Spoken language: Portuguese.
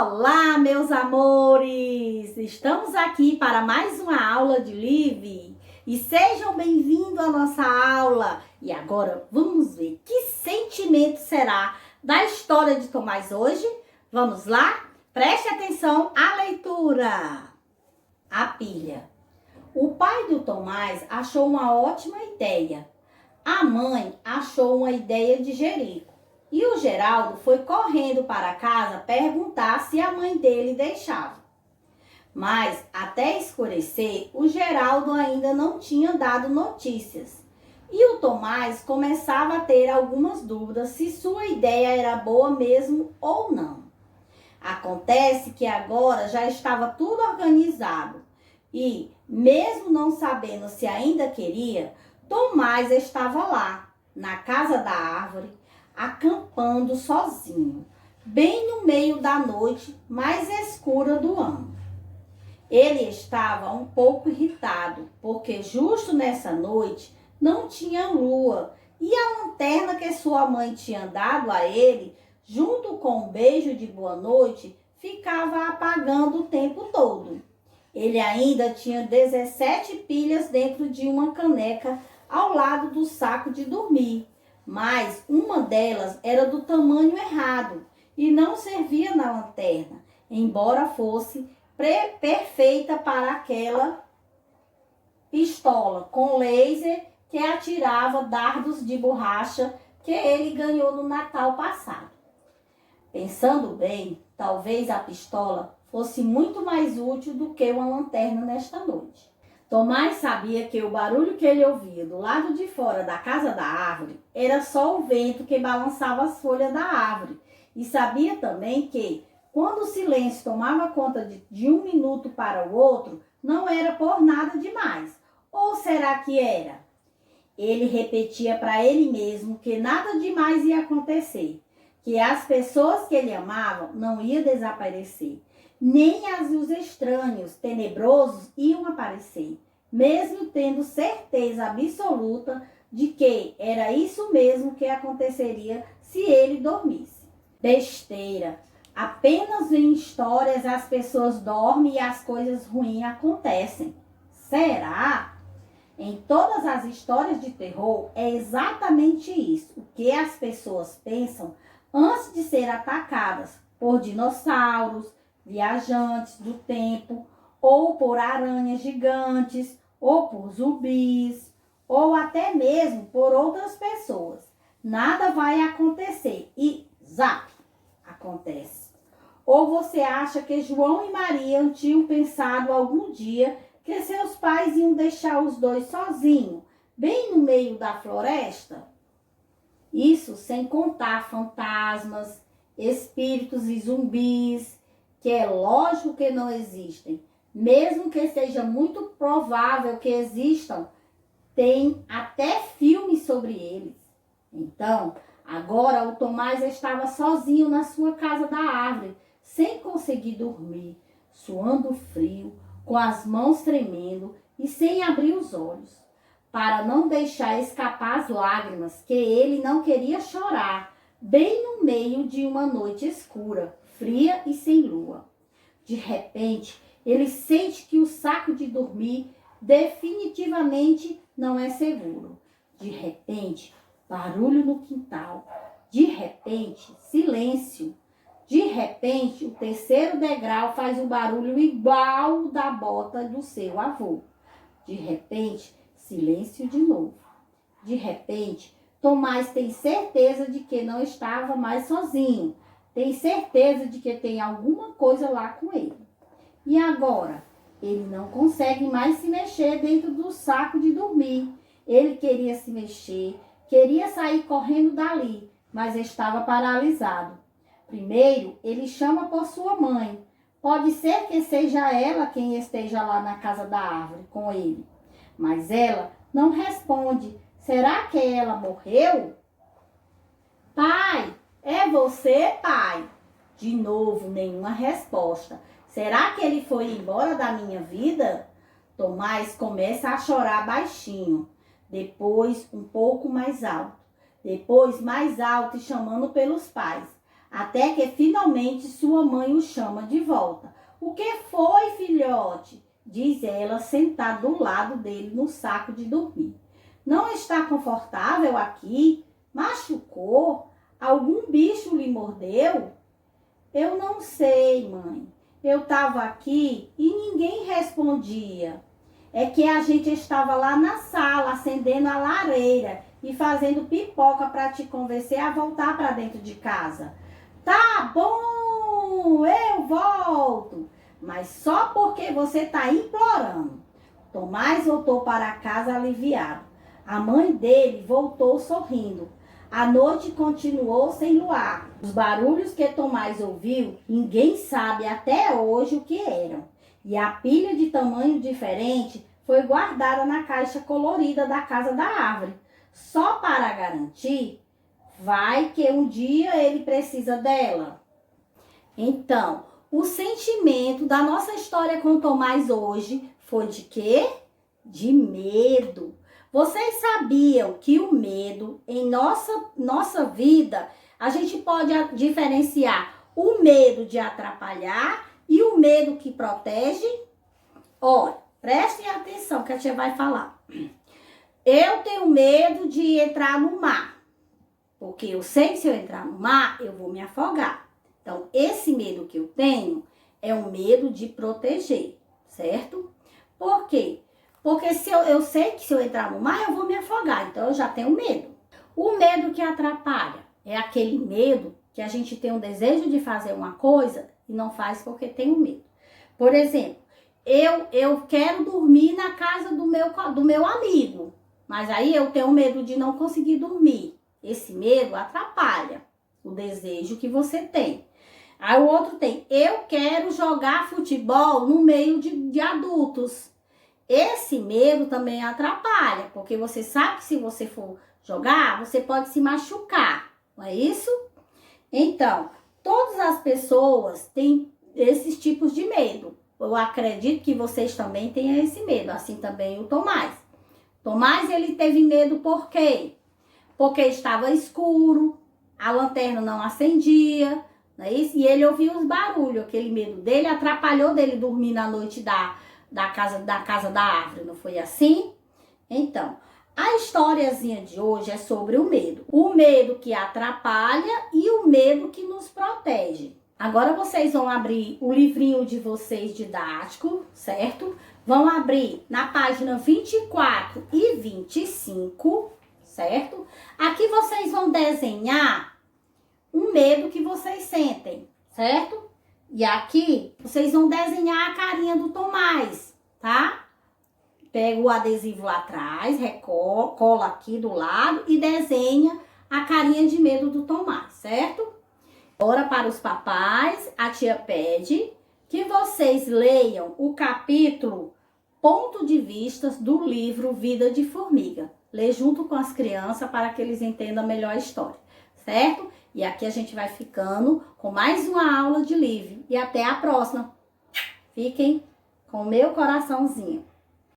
Olá, meus amores! Estamos aqui para mais uma aula de Live e sejam bem-vindos à nossa aula. E agora vamos ver que sentimento será da história de Tomás hoje? Vamos lá? Preste atenção à leitura. A pilha. O pai do Tomás achou uma ótima ideia. A mãe achou uma ideia de Jerico. E o Geraldo foi correndo para casa perguntar se a mãe dele deixava. Mas, até escurecer, o Geraldo ainda não tinha dado notícias. E o Tomás começava a ter algumas dúvidas se sua ideia era boa mesmo ou não. Acontece que agora já estava tudo organizado. E, mesmo não sabendo se ainda queria, Tomás estava lá, na casa da árvore, acampando sozinho, bem no meio da noite mais escura do ano. Ele estava um pouco irritado, porque justo nessa noite não tinha lua e a lanterna que sua mãe tinha dado a ele, junto com um beijo de boa noite, ficava apagando o tempo todo. Ele ainda tinha 17 pilhas dentro de uma caneca ao lado do saco de dormir. Mas uma delas era do tamanho errado e não servia na lanterna, embora fosse perfeita para aquela pistola com laser que atirava dardos de borracha que ele ganhou no Natal passado. Pensando bem, talvez a pistola fosse muito mais útil do que uma lanterna nesta noite. Tomás sabia que o barulho que ele ouvia do lado de fora da casa da árvore era só o vento que balançava as folhas da árvore. E sabia também que, quando o silêncio tomava conta de um minuto para o outro, não era por nada demais. Ou será que era? Ele repetia para ele mesmo que nada demais ia acontecer, que as pessoas que ele amava não iam desaparecer. Nem os estranhos, tenebrosos, iam aparecer, mesmo tendo certeza absoluta de que era isso mesmo que aconteceria se ele dormisse. Besteira! Apenas em histórias as pessoas dormem e as coisas ruins acontecem. Será? Em todas as histórias de terror é exatamente isso, o que as pessoas pensam antes de ser atacadas por dinossauros, viajantes do tempo, ou por aranhas gigantes, ou por zumbis, ou até mesmo por outras pessoas. Nada vai acontecer e zap, acontece. Ou você acha que João e Maria tinham pensado algum dia que seus pais iam deixar os dois sozinhos, bem no meio da floresta? Isso sem contar fantasmas, espíritos e zumbis, que é lógico que não existem. Mesmo que seja muito provável que existam, tem até filmes sobre eles. Então, agora o Tomás estava sozinho na sua casa da árvore, sem conseguir dormir, suando frio, com as mãos tremendo e sem abrir os olhos, para não deixar escapar as lágrimas que ele não queria chorar, bem no meio de uma noite escura, fria e sem lua. De repente, ele sente que o saco de dormir definitivamente não é seguro. De repente, barulho no quintal. De repente, silêncio. De repente, o terceiro degrau faz um barulho igual ao da bota do seu avô. De repente, silêncio de novo. De repente, Tomás tem certeza de que não estava mais sozinho. Tem certeza de que tem alguma coisa lá com ele. E agora? Ele não consegue mais se mexer dentro do saco de dormir. Ele queria se mexer, queria sair correndo dali, mas estava paralisado. Primeiro, ele chama por sua mãe. Pode ser que seja ela quem esteja lá na casa da árvore com ele. Mas ela não responde. Será que ela morreu? Pai! É você, pai? De novo, nenhuma resposta. Será que ele foi embora da minha vida? Tomás começa a chorar baixinho. Depois, um pouco mais alto. Depois, mais alto e chamando pelos pais. até que finalmente sua mãe o chama de volta. O que foi, filhote? Diz ela, sentada do lado dele no saco de dormir. Não está confortável aqui? Machucou? Algum bicho lhe mordeu? Eu não sei, mãe. Eu estava aqui e ninguém respondia. É que a gente estava lá na sala acendendo a lareira e fazendo pipoca para te convencer a voltar para dentro de casa. Tá bom, eu volto, mas só porque você tá implorando. Tomás voltou para casa aliviado. A mãe dele voltou sorrindo. A noite continuou sem luar. Os barulhos que Tomás ouviu, ninguém sabe até hoje o que eram. E a pilha de tamanho diferente foi guardada na caixa colorida da casa da árvore. Só para garantir, vai que um dia ele precisa dela. Então, o sentimento da nossa história com Tomás hoje foi de quê? De medo. Vocês sabiam que o medo em nossa vida, a gente pode diferenciar o medo de atrapalhar e o medo que protege? Olha, prestem atenção que a tia vai falar. Eu tenho medo de entrar no mar, porque eu sei que se eu entrar no mar, eu vou me afogar. Então, esse medo que eu tenho é um medo de proteger, certo? Por quê? Porque se eu sei que se eu entrar no mar, eu vou me afogar. Então, eu já tenho medo. O medo que atrapalha é aquele medo que a gente tem um desejo de fazer uma coisa e não faz porque tem um medo. Por exemplo, eu quero dormir na casa do meu amigo, mas aí eu tenho medo de não conseguir dormir. Esse medo atrapalha o desejo que você tem. Aí o outro tem, eu quero jogar futebol no meio de adultos. Esse medo também atrapalha, porque você sabe que se você for jogar, você pode se machucar, não é isso? Então, todas as pessoas têm esses tipos de medo. Eu acredito que vocês também tenham esse medo, assim também o Tomás. Tomás, ele teve medo por quê? Porque estava escuro, a lanterna não acendia, não é isso? E ele ouviu os barulhos, aquele medo dele atrapalhou dele dormir na noite da casa da árvore, não foi assim? Então, a historiazinha de hoje é sobre o medo que atrapalha e o medo que nos protege. Agora vocês vão abrir o livrinho de vocês didático, certo? Vão abrir na página 24 e 25, certo? Aqui vocês vão desenhar um medo que vocês sentem, certo? E aqui vocês vão desenhar a carinha do Tomás, tá? Pega o adesivo lá atrás, cola aqui do lado e desenha a carinha de medo do Tomás, certo? Agora, para os papais, a tia pede que vocês leiam o capítulo Ponto de Vista do livro Vida de Formiga. Lê junto com as crianças para que eles entendam melhor a história, certo? E aqui a gente vai ficando com mais uma aula de livro. E até a próxima. Fiquem com o meu coraçãozinho.